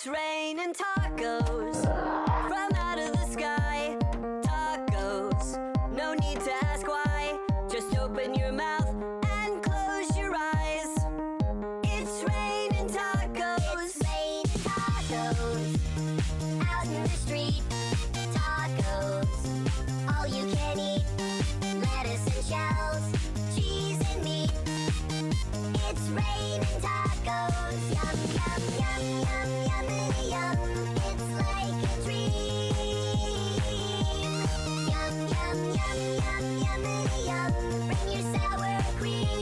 It's raining tacos from out of the sky. Tacos, no need to ask why. Just open your mouth and close your eyes. It's raining tacos. It's raining tacos out in the street. Tacos, all you can eat. Lettuce and shells, cheese and meat. It's raining tacos. Yum, yum, yum, yum, yummity yum. It's like a dream. Yum, yum, yum, yum, yummity yum. Bring your sour cream.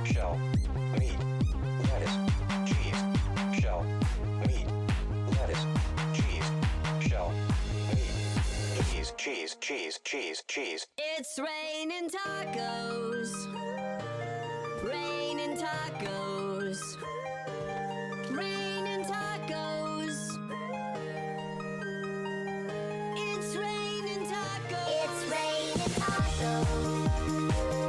Shell, meat, lettuce, cheese. Shell, meat, lettuce, cheese. Shell, meat, cheese, cheese, cheese, cheese. It's raining tacos. Raining tacos. Raining tacos. It's raining tacos. It's raining tacos.